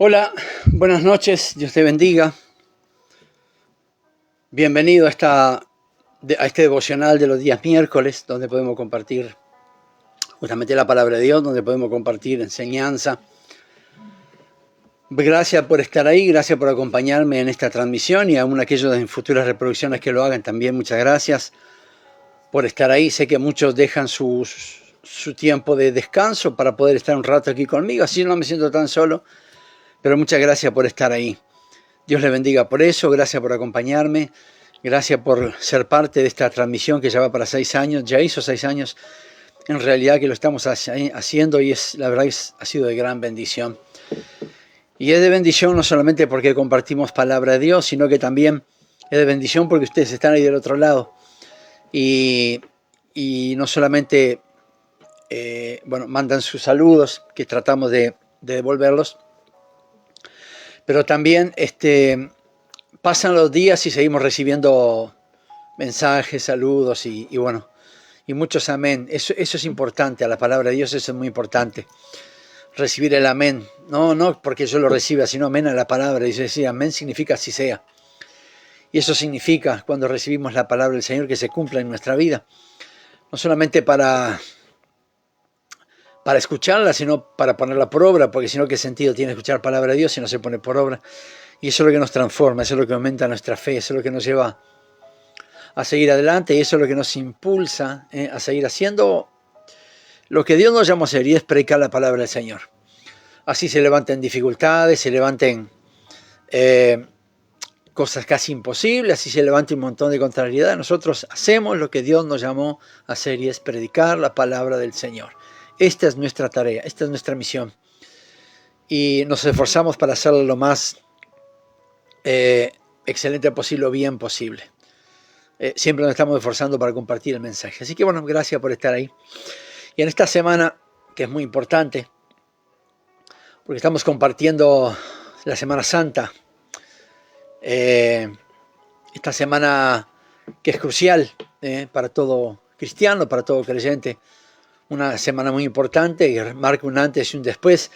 Hola, buenas noches, Dios te bendiga. Bienvenido a este devocional de los días miércoles, donde podemos compartir justamente la palabra de Dios, donde podemos compartir enseñanza. Gracias por estar ahí, gracias por acompañarme en esta transmisión y aún aquellos en futuras reproducciones que lo hagan también. Muchas gracias por estar ahí. Sé que muchos dejan su tiempo de descanso para poder estar un rato aquí conmigo, así no me siento tan solo. Pero muchas gracias por estar ahí. Dios le bendiga por eso, gracias por acompañarme, gracias por ser parte de esta transmisión que ya va para 6 años, ya hizo 6 años, en realidad que lo estamos haciendo y la verdad ha sido de gran bendición. Y es de bendición no solamente porque compartimos palabra de Dios, sino que también es de bendición porque ustedes están ahí del otro lado. Y no solamente mandan sus saludos, que tratamos de devolverlos, pero también pasan los días y seguimos recibiendo mensajes, saludos y muchos amén. Eso es importante, a la palabra de Dios eso es muy importante. Recibir el amén, no porque yo lo reciba, sino amén a la palabra. Dice, sí, amén significa así sea. Y eso significa, cuando recibimos la palabra del Señor, que se cumpla en nuestra vida. No solamente para escucharla, sino para ponerla por obra, porque si no, ¿qué sentido tiene escuchar palabra de Dios si no se pone por obra? Y eso es lo que nos transforma, eso es lo que aumenta nuestra fe, eso es lo que nos lleva a seguir adelante y eso es lo que nos impulsa a seguir haciendo lo que Dios nos llamó a hacer, y es predicar la palabra del Señor. Así se levanten dificultades, se levanten cosas casi imposibles, así se levanta un montón de contrariedad. Nosotros hacemos lo que Dios nos llamó a hacer, y es predicar la palabra del Señor. Esta es nuestra tarea, esta es nuestra misión. Y nos esforzamos para hacerlo lo más excelente posible, o bien posible. Siempre nos estamos esforzando para compartir el mensaje. Así que gracias por estar ahí. Y en esta semana, que es muy importante, porque estamos compartiendo la Semana Santa, esta semana que es crucial para todo cristiano, para todo creyente, una semana muy importante que marca un antes y un después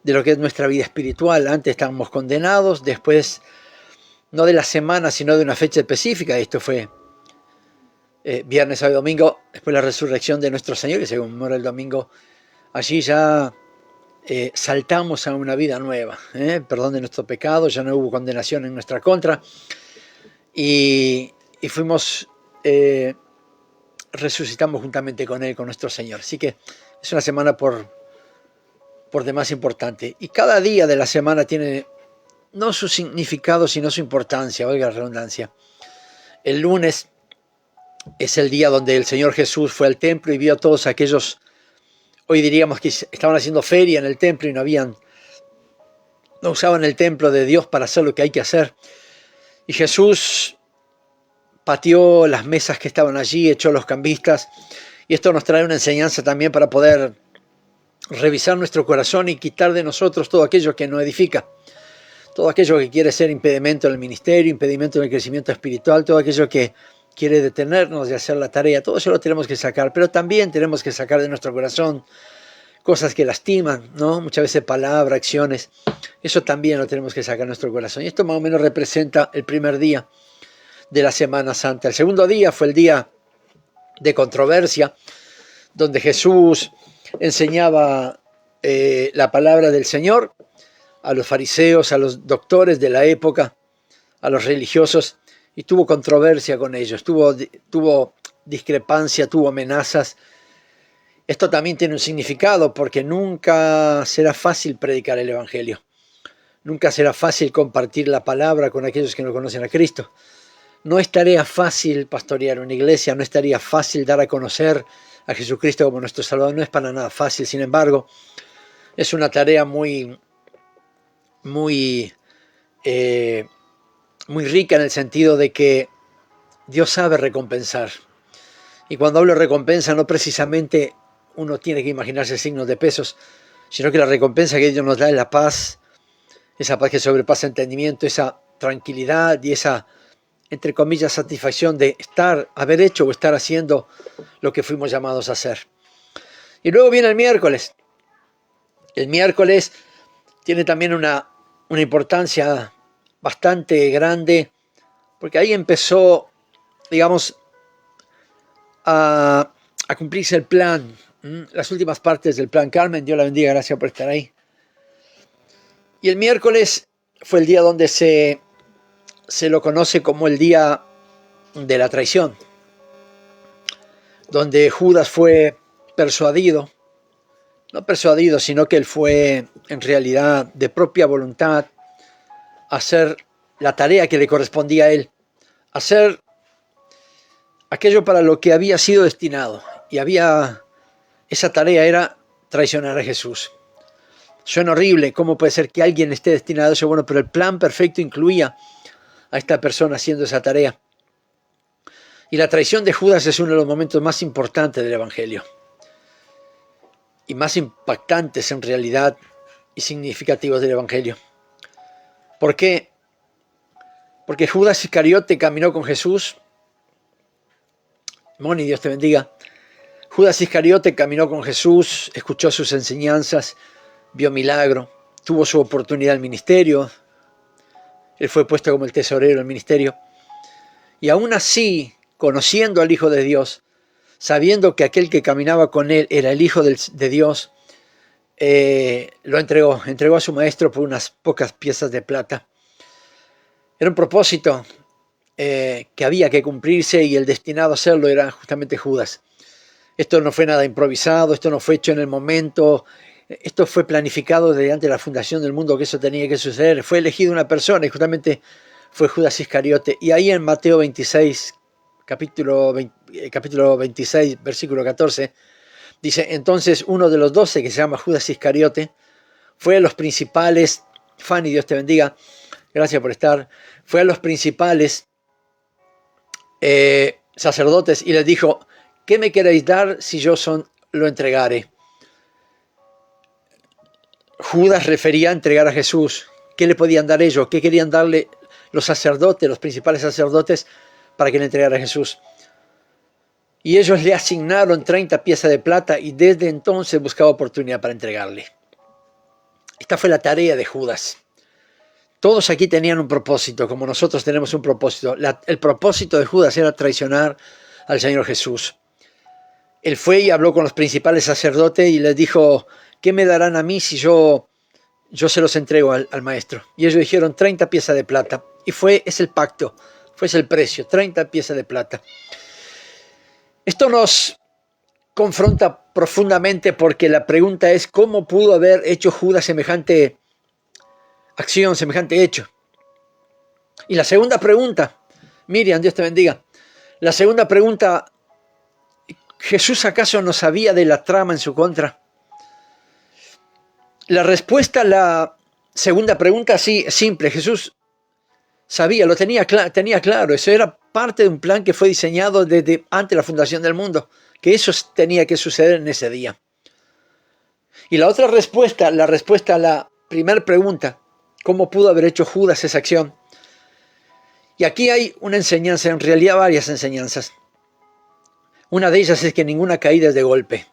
de lo que es nuestra vida espiritual. Antes estábamos condenados, después no de la semana, sino de una fecha específica. Esto fue viernes, sábado y domingo, después la resurrección de nuestro Señor, que se conmemora el domingo. Allí ya saltamos a una vida nueva, perdón de nuestro pecado, ya no hubo condenación en nuestra contra, y fuimos, resucitamos juntamente con Él, con nuestro Señor. Así que es una semana por demás importante, y cada día de la semana tiene no su significado, sino su importancia, valga la redundancia. El lunes es el día donde el Señor Jesús fue al templo y vio a todos aquellos, hoy diríamos que estaban haciendo feria en el templo y no usaban el templo de Dios para hacer lo que hay que hacer. Y Jesús pateó las mesas que estaban allí, echó los cambistas, y esto nos trae una enseñanza también para poder revisar nuestro corazón y quitar de nosotros todo aquello que no edifica, todo aquello que quiere ser impedimento en el ministerio, impedimento en el crecimiento espiritual, todo aquello que quiere detenernos de hacer la tarea. Todo eso lo tenemos que sacar, pero también tenemos que sacar de nuestro corazón cosas que lastiman, ¿no? Muchas veces palabras, acciones, eso también lo tenemos que sacar de nuestro corazón. Y esto más o menos representa el primer día de la Semana Santa. El segundo día fue el día de controversia, donde Jesús enseñaba la palabra del Señor a los fariseos, a los doctores de la época, a los religiosos, y tuvo controversia con ellos, tuvo discrepancia, tuvo amenazas. Esto también tiene un significado, porque nunca será fácil predicar el Evangelio. Nunca será fácil compartir la palabra con aquellos que no conocen a Cristo. No es tarea fácil pastorear una iglesia, no es tarea fácil dar a conocer a Jesucristo como nuestro Salvador, no es para nada fácil. Sin embargo, es una tarea muy rica, en el sentido de que Dios sabe recompensar. Y cuando hablo de recompensa, no precisamente uno tiene que imaginarse signos de pesos, sino que la recompensa que Dios nos da es la paz, esa paz que sobrepasa entendimiento, esa tranquilidad y esa, entre comillas, satisfacción de haber hecho o estar haciendo lo que fuimos llamados a hacer. Y luego viene el miércoles. El miércoles tiene también una una importancia bastante grande, porque ahí empezó, digamos, a cumplirse el plan, las últimas partes del plan. Carmen, Dios la bendiga, gracias por estar ahí. Y el miércoles fue el día donde se lo conoce como el día de la traición, donde Judas fue persuadido, no persuadido, sino que él fue en realidad de propia voluntad a hacer la tarea que le correspondía a él, hacer aquello para lo que había sido destinado. Y esa tarea era traicionar a Jesús. Suena horrible, ¿cómo puede ser que alguien esté destinado a eso? Bueno, pero el plan perfecto incluía a esta persona haciendo esa tarea. Y la traición de Judas es uno de los momentos más importantes del Evangelio. Y más impactantes en realidad y significativos del Evangelio. ¿Por qué? Porque Judas Iscariote caminó con Jesús. Moni, Dios te bendiga. Judas Iscariote caminó con Jesús, escuchó sus enseñanzas, vio milagro, tuvo su oportunidad en el ministerio. Él fue puesto como el tesorero del ministerio. Y aún así, conociendo al Hijo de Dios, sabiendo que aquel que caminaba con él era el Hijo de Dios, lo entregó a su maestro por unas pocas piezas de plata. Era un propósito que había que cumplirse, y el destinado a hacerlo era justamente Judas. Esto no fue nada improvisado, esto no fue hecho en el momento, esto fue planificado desde antes de la fundación del mundo, que eso tenía que suceder. Fue elegido una persona y justamente fue Judas Iscariote. Y ahí en Mateo 26, capítulo 26, versículo 14, dice: entonces uno de los 12, que se llama Judas Iscariote, fue a los principales, Fanny, Dios te bendiga, gracias por estar, fue a los principales sacerdotes y les dijo: ¿qué me queréis dar si yo lo entregare? Judas refería a entregar a Jesús. ¿Qué le podían dar ellos? ¿Qué querían darle los sacerdotes, los principales sacerdotes, para que le entregara a Jesús? Y ellos le asignaron 30 piezas de plata, y desde entonces buscaba oportunidad para entregarle. Esta fue la tarea de Judas. Todos aquí tenían un propósito, como nosotros tenemos un propósito. El propósito de Judas era traicionar al Señor Jesús. Él fue y habló con los principales sacerdotes y les dijo: ¿qué me darán a mí si yo se los entrego al maestro? Y ellos dijeron: 30 piezas de plata. Y es el pacto, fue el precio, 30 piezas de plata. Esto nos confronta profundamente, porque la pregunta es: ¿cómo pudo haber hecho Judas semejante acción, semejante hecho? Y la segunda pregunta, Miriam, Dios te bendiga. La segunda pregunta: ¿Jesús acaso no sabía de la trama en su contra? La respuesta a la segunda pregunta sí es simple. Jesús sabía, lo tenía claro. Eso era parte de un plan que fue diseñado desde antes de la fundación del mundo, que eso tenía que suceder en ese día. Y la otra respuesta, la respuesta a la primera pregunta: ¿cómo pudo haber hecho Judas esa acción? Y aquí hay una enseñanza, en realidad varias enseñanzas. Una de ellas es que ninguna caída es de golpe,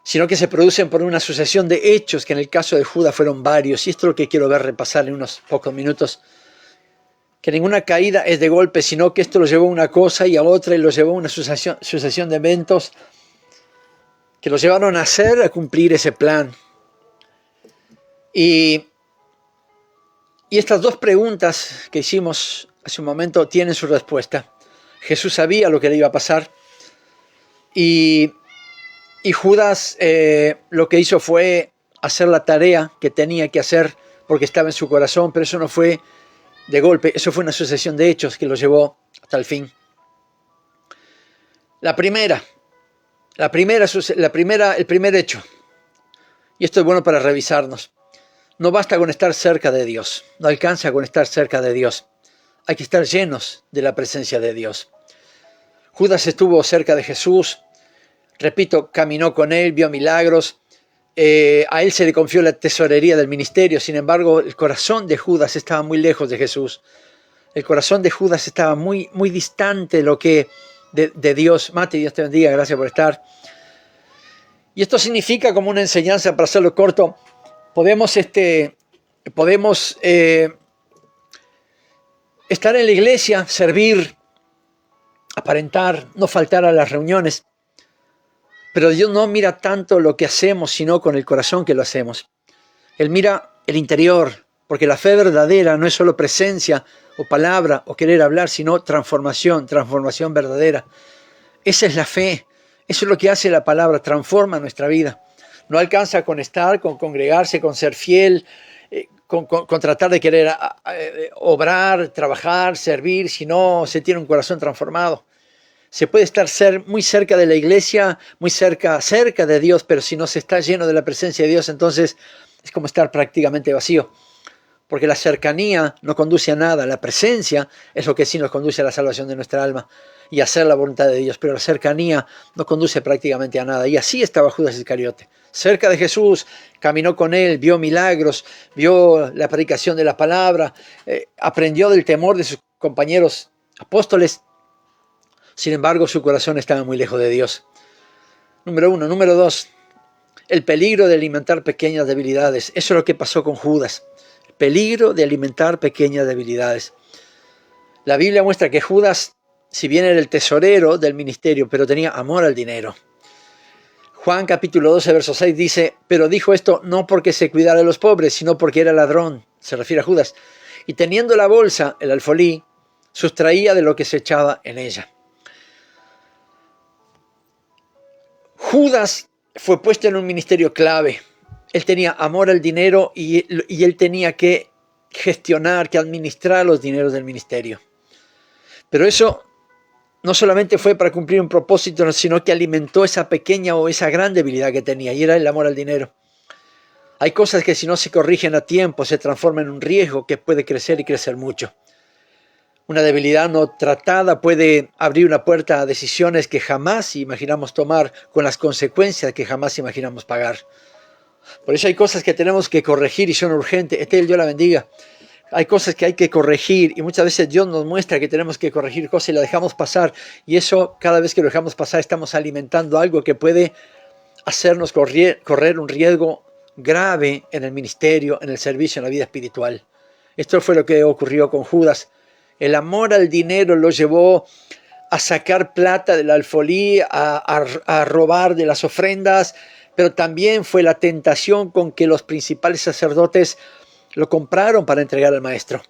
sino que se producen por una sucesión de hechos, que en el caso de Judas fueron varios. Y esto es lo que quiero repasar en unos pocos minutos. Que ninguna caída es de golpe, sino que esto lo llevó a una cosa y a otra, y lo llevó a una sucesión de eventos que lo llevaron a cumplir ese plan. Y estas dos preguntas que hicimos hace un momento tienen su respuesta. Jesús sabía lo que le iba a pasar, y Judas lo que hizo fue hacer la tarea que tenía que hacer porque estaba en su corazón, pero eso no fue de golpe, eso fue una sucesión de hechos que lo llevó hasta el fin. El primer hecho, y esto es bueno para revisarnos: no basta con estar cerca de Dios, no alcanza con estar cerca de Dios, hay que estar llenos de la presencia de Dios. Judas estuvo cerca de Jesús, repito, caminó con él, vio milagros, a él se le confió la tesorería del ministerio. Sin embargo, el corazón de Judas estaba muy lejos de Jesús. El corazón de Judas estaba muy, muy distante de Dios. Mati, Dios te bendiga, gracias por estar. Y esto significa, como una enseñanza, para hacerlo corto, podemos Podemos estar en la iglesia, servir, aparentar, no faltar a las reuniones, pero Dios no mira tanto lo que hacemos, sino con el corazón que lo hacemos. Él mira el interior, porque la fe verdadera no es solo presencia o palabra o querer hablar, sino transformación verdadera. Esa es la fe, eso es lo que hace la palabra, transforma nuestra vida. No alcanza con estar, con congregarse, con ser fiel, con tratar de querer obrar, trabajar, servir, si no se tiene un corazón transformado. Se puede estar muy cerca de la iglesia, muy cerca de Dios, pero si no se está lleno de la presencia de Dios, entonces es como estar prácticamente vacío. Porque la cercanía no conduce a nada, la presencia es lo que sí nos conduce a la salvación de nuestra alma y a hacer la voluntad de Dios, pero la cercanía no conduce prácticamente a nada. Y así estaba Judas Iscariote, cerca de Jesús, caminó con él, vio milagros, vio la predicación de la palabra, aprendió del temor de sus compañeros apóstoles. Sin embargo, su corazón estaba muy lejos de Dios. Número 1. Número 2. El peligro de alimentar pequeñas debilidades. Eso es lo que pasó con Judas. El peligro de alimentar pequeñas debilidades. La Biblia muestra que Judas, si bien era el tesorero del ministerio, pero tenía amor al dinero. Juan capítulo 12, verso 6 dice, pero dijo esto no porque se cuidara de los pobres, sino porque era ladrón. Se refiere a Judas. Y teniendo la bolsa, el alfolí, sustraía de lo que se echaba en ella. Judas fue puesto en un ministerio clave. Él tenía amor al dinero y él tenía que gestionar, que administrar los dineros del ministerio. Pero eso no solamente fue para cumplir un propósito, sino que alimentó esa pequeña o esa gran debilidad que tenía, y era el amor al dinero. Hay cosas que si no se corrigen a tiempo se transforman en un riesgo que puede crecer y crecer mucho. Una debilidad no tratada puede abrir una puerta a decisiones que jamás imaginamos tomar, con las consecuencias que jamás imaginamos pagar. Por eso hay cosas que tenemos que corregir y son urgentes. Dios la bendiga. Hay cosas que hay que corregir y muchas veces Dios nos muestra que tenemos que corregir cosas y la dejamos pasar. Y eso, cada vez que lo dejamos pasar, estamos alimentando algo que puede hacernos correr un riesgo grave en el ministerio, en el servicio, en la vida espiritual. Esto fue lo que ocurrió con Judas. El amor al dinero lo llevó a sacar plata del alfolí, a robar de las ofrendas, pero también fue la tentación con que los principales sacerdotes lo compraron para entregar al maestro.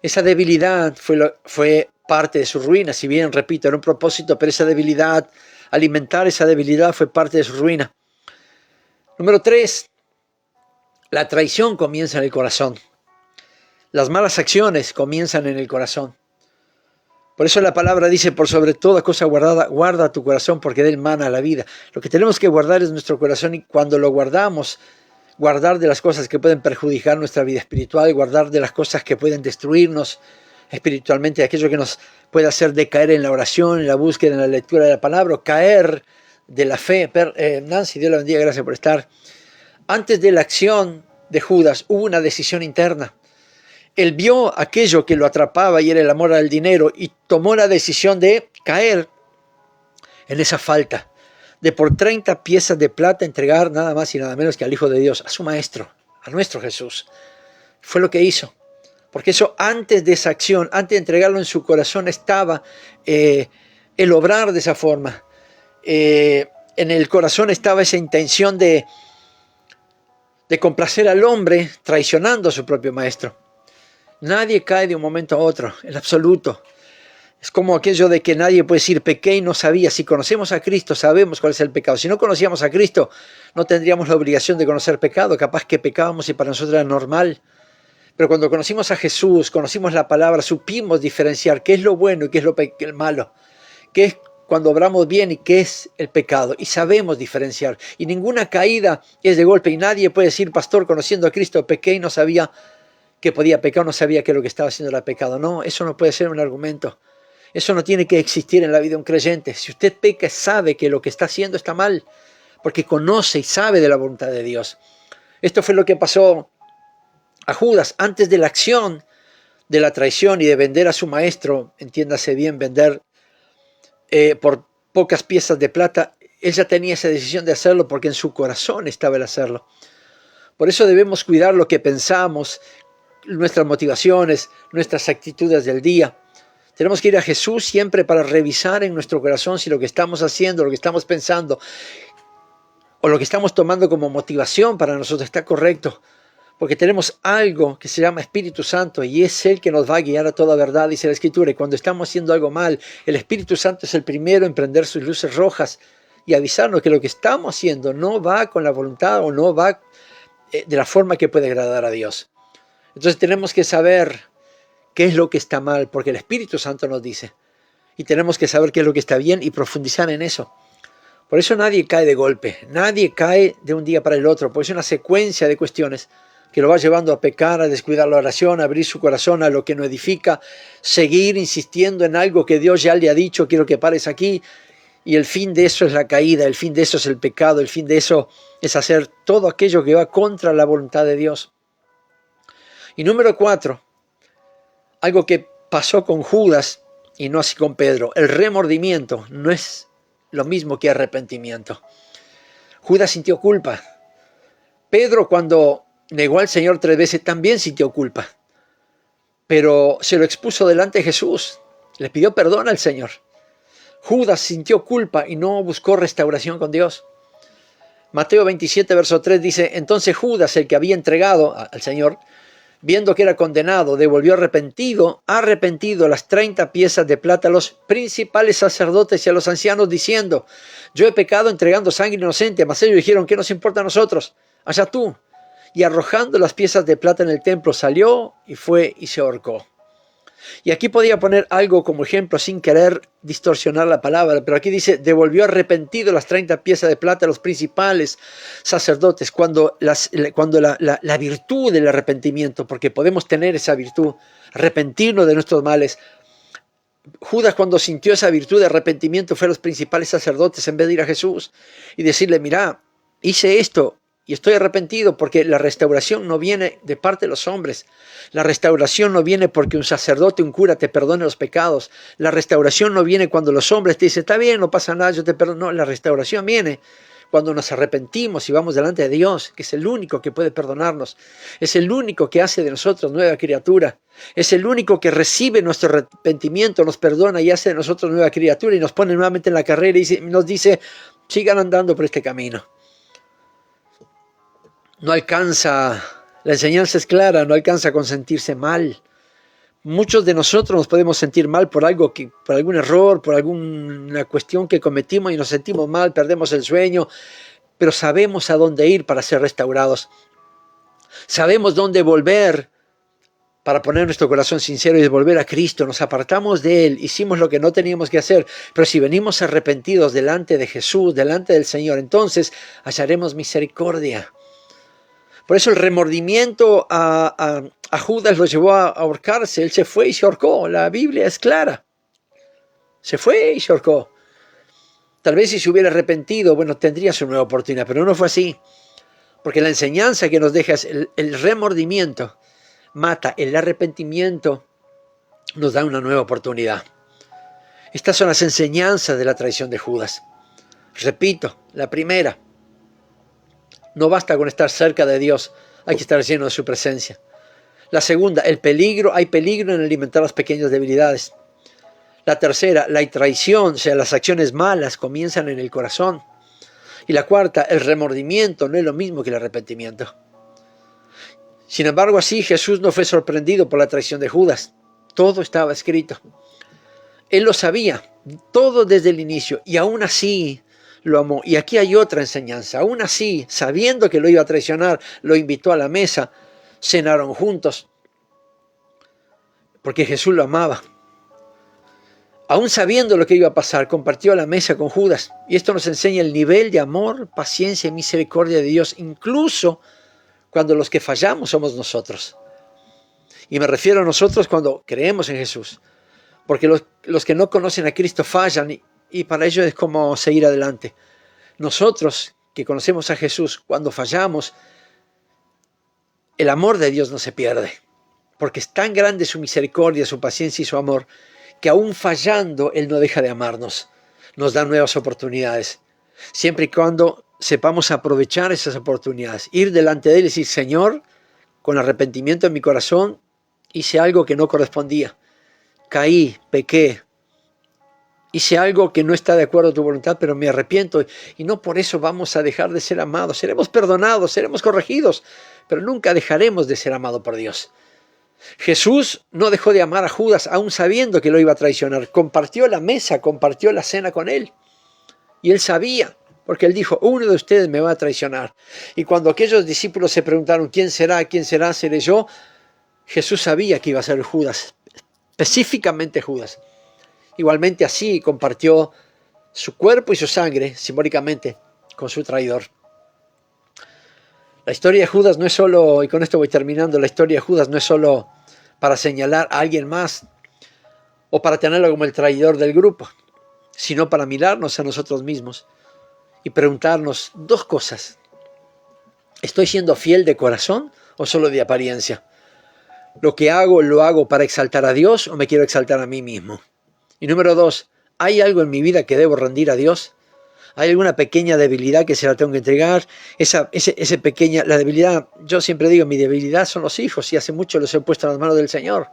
Esa debilidad fue parte de su ruina, si bien, repito, era un propósito, pero esa debilidad, alimentar esa debilidad fue parte de su ruina. Número 3, la traición comienza en el corazón. Las malas acciones comienzan en el corazón. Por eso la palabra dice, por sobre toda cosa guardada, guarda tu corazón porque de él mana la vida. Lo que tenemos que guardar es nuestro corazón y cuando lo guardamos, guardar de las cosas que pueden perjudicar nuestra vida espiritual, guardar de las cosas que pueden destruirnos espiritualmente, aquello que nos puede hacer decaer en la oración, en la búsqueda, en la lectura de la palabra, caer de la fe. Nancy, Dios la bendiga, gracias por estar. Antes de la acción de Judas hubo una decisión interna. Él vio aquello que lo atrapaba y era el amor al dinero y tomó la decisión de caer en esa falta, de por 30 piezas de plata entregar nada más y nada menos que al Hijo de Dios, a su Maestro, a nuestro Jesús. Fue lo que hizo, porque eso antes de esa acción, antes de entregarlo en su corazón estaba el obrar de esa forma. En el corazón estaba esa intención de complacer al hombre traicionando a su propio Maestro. Nadie cae de un momento a otro, en absoluto. Es como aquello de que nadie puede decir pequé y no sabía. Si conocemos a Cristo, sabemos cuál es el pecado. Si no conocíamos a Cristo, no tendríamos la obligación de conocer pecado. Capaz que pecábamos y para nosotros era normal. Pero cuando conocimos a Jesús, conocimos la palabra, supimos diferenciar qué es lo bueno y qué es el malo. Qué es cuando obramos bien y qué es el pecado. Y sabemos diferenciar. Y ninguna caída es de golpe. Y nadie puede decir, pastor, conociendo a Cristo, pequé y no sabía que podía pecar, no sabía que lo que estaba haciendo era pecado. No, eso no puede ser un argumento. Eso no tiene que existir en la vida de un creyente. Si usted peca, sabe que lo que está haciendo está mal, porque conoce y sabe de la voluntad de Dios. Esto fue lo que pasó a Judas antes de la acción de la traición y de vender a su maestro. Entiéndase bien, vender por pocas piezas de plata. Él ya tenía esa decisión de hacerlo porque en su corazón estaba el hacerlo. Por eso debemos cuidar lo que pensamos, nuestras motivaciones, nuestras actitudes del día. Tenemos que ir a Jesús siempre para revisar en nuestro corazón si lo que estamos haciendo, lo que estamos pensando o lo que estamos tomando como motivación para nosotros está correcto. Porque tenemos algo que se llama Espíritu Santo y es Él que nos va a guiar a toda verdad, dice la Escritura. Y cuando estamos haciendo algo mal, el Espíritu Santo es el primero en prender sus luces rojas y avisarnos que lo que estamos haciendo no va con la voluntad o no va de la forma que puede agradar a Dios. Entonces tenemos que saber qué es lo que está mal, porque el Espíritu Santo nos dice. Y tenemos que saber qué es lo que está bien y profundizar en eso. Por eso nadie cae de golpe, nadie cae de un día para el otro, porque es una secuencia de cuestiones que lo va llevando a pecar, a descuidar la oración, a abrir su corazón a lo que no edifica, seguir insistiendo en algo que Dios ya le ha dicho, quiero que pares aquí, y el fin de eso es la caída, el fin de eso es el pecado, el fin de eso es hacer todo aquello que va contra la voluntad de Dios. Y número 4, algo que pasó con Judas y no así con Pedro, el remordimiento no es lo mismo que arrepentimiento. Judas sintió culpa. Pedro, cuando negó al Señor 3 veces, también sintió culpa. Pero se lo expuso delante de Jesús. Le pidió perdón al Señor. Judas sintió culpa y no buscó restauración con Dios. Mateo 27, verso 3 dice, entonces Judas, el que había entregado al Señor, viendo que era condenado, devolvió arrepentido las 30 piezas de plata a los principales sacerdotes y a los ancianos, diciendo, yo he pecado entregando sangre inocente. Mas ellos dijeron, ¿qué nos importa a nosotros? Allá tú. Y arrojando las piezas de plata en el templo, salió y fue y se ahorcó. Y aquí podía poner algo como ejemplo sin querer distorsionar la palabra, pero aquí dice, devolvió arrepentido las 30 piezas de plata a los principales sacerdotes, cuando la virtud del arrepentimiento, porque podemos tener esa virtud, arrepentirnos de nuestros males. Judas, cuando sintió esa virtud de arrepentimiento, fue a los principales sacerdotes en vez de ir a Jesús y decirle, mira, hice esto y estoy arrepentido, porque la restauración no viene de parte de los hombres. La restauración no viene porque un sacerdote, un cura te perdone los pecados. La restauración no viene cuando los hombres te dicen, está bien, no pasa nada, yo te perdono. No, la restauración viene cuando nos arrepentimos y vamos delante de Dios, que es el único que puede perdonarnos. Es el único que hace de nosotros nueva criatura. Es el único que recibe nuestro arrepentimiento, nos perdona y hace de nosotros nueva criatura y nos pone nuevamente en la carrera y nos dice, sigan andando por este camino. No alcanza, la enseñanza es clara, no alcanza con sentirse mal. Muchos de nosotros nos podemos sentir mal por algún error, por alguna cuestión que cometimos y nos sentimos mal, perdemos el sueño, pero sabemos a dónde ir para ser restaurados. Sabemos dónde volver para poner nuestro corazón sincero y volver a Cristo. Nos apartamos de Él, hicimos lo que no teníamos que hacer, pero si venimos arrepentidos delante de Jesús, delante del Señor, entonces hallaremos misericordia. Por eso el remordimiento a Judas lo llevó a ahorcarse. Él se fue y se ahorcó. La Biblia es clara. Se fue y se ahorcó. Tal vez si se hubiera arrepentido, bueno, tendría su nueva oportunidad, pero no fue así. Porque la enseñanza que nos deja es el remordimiento. Mata, el arrepentimiento nos da una nueva oportunidad. Estas son las enseñanzas de la traición de Judas. Repito, la primera. No basta con estar cerca de Dios, hay que estar lleno de su presencia. La segunda, hay peligro en alimentar las pequeñas debilidades. La tercera, la traición, o sea, las acciones malas comienzan en el corazón. Y la cuarta, el remordimiento no es lo mismo que el arrepentimiento. Sin embargo, así Jesús no fue sorprendido por la traición de Judas. Todo estaba escrito. Él lo sabía, todo desde el inicio, y aún así lo amó. Y aquí hay otra enseñanza. Aún así, sabiendo que lo iba a traicionar, lo invitó a la mesa, cenaron juntos, porque Jesús lo amaba. Aún sabiendo lo que iba a pasar, compartió la mesa con Judas. Y esto nos enseña el nivel de amor, paciencia y misericordia de Dios, incluso cuando los que fallamos somos nosotros. Y me refiero a nosotros cuando creemos en Jesús, porque los que no conocen a Cristo fallan y para ellos es como seguir adelante. Nosotros que conocemos a Jesús, cuando fallamos, el amor de Dios no se pierde, porque es tan grande su misericordia, su paciencia y su amor, que aún fallando Él no deja de amarnos, nos da nuevas oportunidades, siempre y cuando sepamos aprovechar esas oportunidades, ir delante de Él y decir, Señor, con arrepentimiento en mi corazón, hice algo que no correspondía, caí, pequé, hice algo que no está de acuerdo a tu voluntad, pero me arrepiento y no por eso vamos a dejar de ser amados. Seremos perdonados, seremos corregidos, pero nunca dejaremos de ser amados por Dios. Jesús no dejó de amar a Judas aún sabiendo que lo iba a traicionar. Compartió la mesa, compartió la cena con él. Y él sabía, porque él dijo, uno de ustedes me va a traicionar. Y cuando aquellos discípulos se preguntaron, ¿quién será? ¿Quién será? ¿Seré yo? Jesús sabía que iba a ser Judas, específicamente Judas. Igualmente así compartió su cuerpo y su sangre, simbólicamente, con su traidor. La historia de Judas no es solo, y con esto voy terminando, la historia de Judas no es solo para señalar a alguien más o para tenerlo como el traidor del grupo, sino para mirarnos a nosotros mismos y preguntarnos dos cosas. ¿Estoy siendo fiel de corazón o solo de apariencia? ¿Lo que hago, lo hago para exaltar a Dios o me quiero exaltar a mí mismo? Y número dos, ¿hay algo en mi vida que debo rendir a Dios? ¿Hay alguna pequeña debilidad que se la tengo que entregar? La debilidad, yo siempre digo, mi debilidad son los hijos y hace mucho los he puesto en las manos del Señor.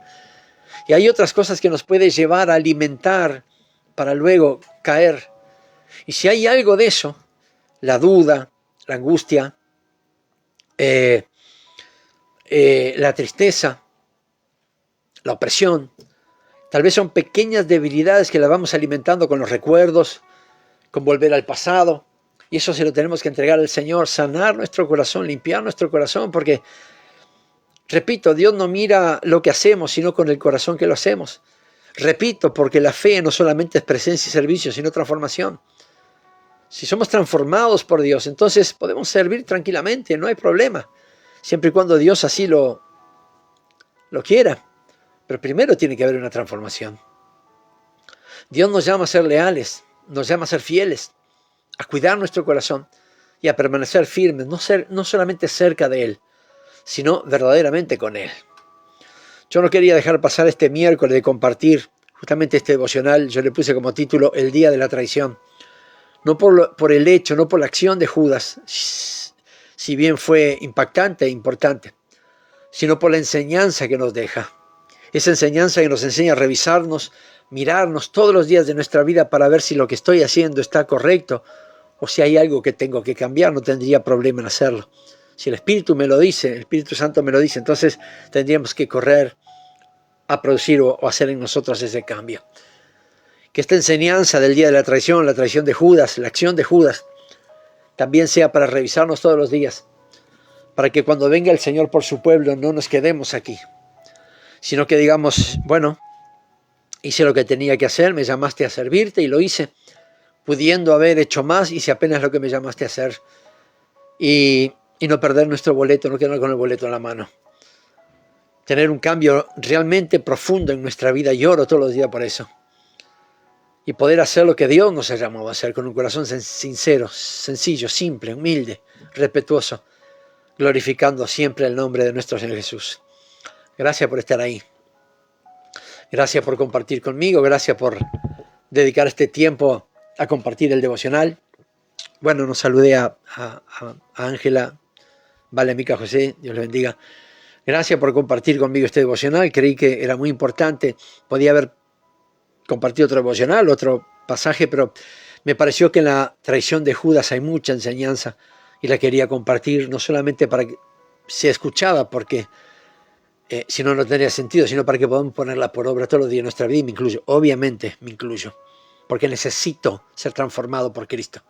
Y hay otras cosas que nos puede llevar a alimentar para luego caer. Y si hay algo de eso, la duda, la angustia, la tristeza, la opresión, tal vez son pequeñas debilidades que las vamos alimentando con los recuerdos, con volver al pasado, y eso se lo tenemos que entregar al Señor, sanar nuestro corazón, limpiar nuestro corazón, porque, repito, Dios no mira lo que hacemos, sino con el corazón que lo hacemos. Repito, porque la fe no solamente es presencia y servicio, sino transformación. Si somos transformados por Dios, entonces podemos servir tranquilamente, no hay problema, siempre y cuando Dios así lo quiera. Pero primero tiene que haber una transformación. Dios nos llama a ser leales, nos llama a ser fieles, a cuidar nuestro corazón y a permanecer firmes, no solamente cerca de Él, sino verdaderamente con Él. Yo no quería dejar pasar este miércoles de compartir justamente este devocional. Yo le puse como título El día de la traición. No por el hecho, no por la acción de Judas, si bien fue impactante e importante, sino por la enseñanza que nos deja. Esa enseñanza que nos enseña a revisarnos, mirarnos todos los días de nuestra vida para ver si lo que estoy haciendo está correcto o si hay algo que tengo que cambiar. No tendría problema en hacerlo. Si el Espíritu me lo dice, el Espíritu Santo me lo dice, entonces tendríamos que correr a producir o hacer en nosotros ese cambio. Que esta enseñanza del día de la traición de Judas, la acción de Judas, también sea para revisarnos todos los días, para que cuando venga el Señor por su pueblo no nos quedemos aquí, sino que digamos, bueno, hice lo que tenía que hacer, me llamaste a servirte y lo hice, pudiendo haber hecho más, hice apenas lo que me llamaste a hacer, y no perder nuestro boleto, no quedarnos con el boleto en la mano. Tener un cambio realmente profundo en nuestra vida, lloro todos los días por eso. Y poder hacer lo que Dios nos ha llamado a hacer, con un corazón sincero, sencillo, simple, humilde, respetuoso, glorificando siempre el nombre de nuestro Señor Jesús. Gracias por estar ahí. Gracias por compartir conmigo. Gracias por dedicar este tiempo a compartir el devocional. Bueno, nos saludé a Ángela, Vale, Mica, José, Dios les bendiga. Gracias por compartir conmigo este devocional. Creí que era muy importante. Podía haber compartido otro devocional, otro pasaje, pero me pareció que en la traición de Judas hay mucha enseñanza y la quería compartir, no solamente para que se escuchara, porque si no, no tendría sentido, sino para que podamos ponerla por obra todos los días de nuestra vida, y me incluyo, obviamente me incluyo, porque necesito ser transformado por Cristo.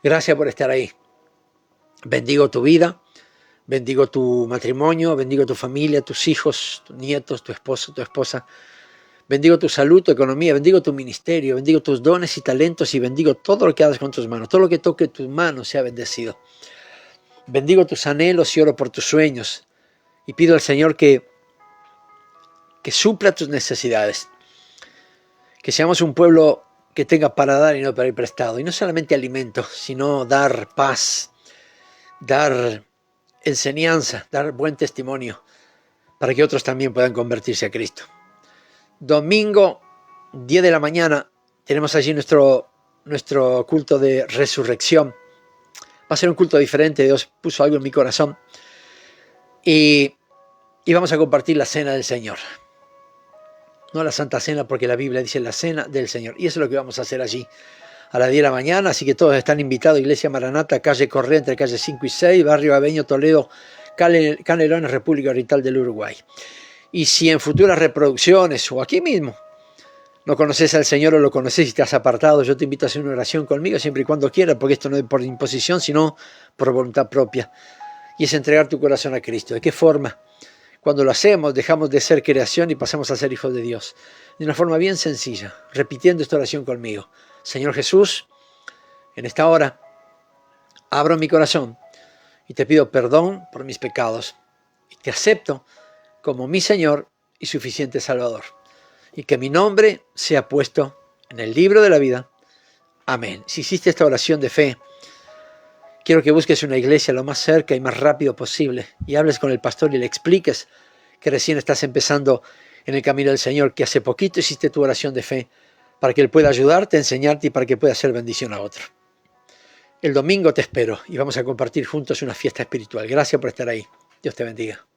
Gracias por estar ahí. Bendigo tu vida, bendigo tu matrimonio, bendigo tu familia, tus hijos, tus nietos, tu esposo, tu esposa. Bendigo tu salud, tu economía, bendigo tu ministerio, bendigo tus dones y talentos y bendigo todo lo que hagas con tus manos. Todo lo que toque tus manos sea bendecido. Bendigo tus anhelos y oro por tus sueños. Y pido al Señor que supla tus necesidades. Que seamos un pueblo que tenga para dar y no para ir prestado. Y no solamente alimento, sino dar paz, dar enseñanza, dar buen testimonio, para que otros también puedan convertirse a Cristo. Domingo, 10 de la mañana, tenemos allí nuestro culto de resurrección. a ser un culto diferente. Dios puso algo en mi corazón. Y vamos a compartir la cena del Señor. No la Santa Cena, porque la Biblia dice la cena del Señor. Y eso es lo que vamos a hacer allí a las 10 de la mañana. Así que todos están invitados. Iglesia Maranata, calle Correa, entre calle 5 y 6, barrio Aveño, Toledo, Canelones, República Oriental del Uruguay. Y si en futuras reproducciones o aquí mismo no conoces al Señor o lo conoces y te has apartado, yo te invito a hacer una oración conmigo siempre y cuando quieras, porque esto no es por imposición, sino por voluntad propia. Y es entregar tu corazón a Cristo. ¿De qué forma? Cuando lo hacemos, dejamos de ser creación y pasamos a ser hijos de Dios. De una forma bien sencilla, repitiendo esta oración conmigo. Señor Jesús, en esta hora, abro mi corazón y te pido perdón por mis pecados. Y te acepto como mi Señor y suficiente Salvador. Y que mi nombre sea puesto en el libro de la vida. Amén. Si hiciste esta oración de fe, quiero que busques una iglesia lo más cerca y más rápido posible y hables con el pastor y le expliques que recién estás empezando en el camino del Señor, que hace poquito hiciste tu oración de fe para que Él pueda ayudarte, enseñarte y para que pueda hacer bendición a otro. El domingo te espero y vamos a compartir juntos una fiesta espiritual. Gracias por estar ahí. Dios te bendiga.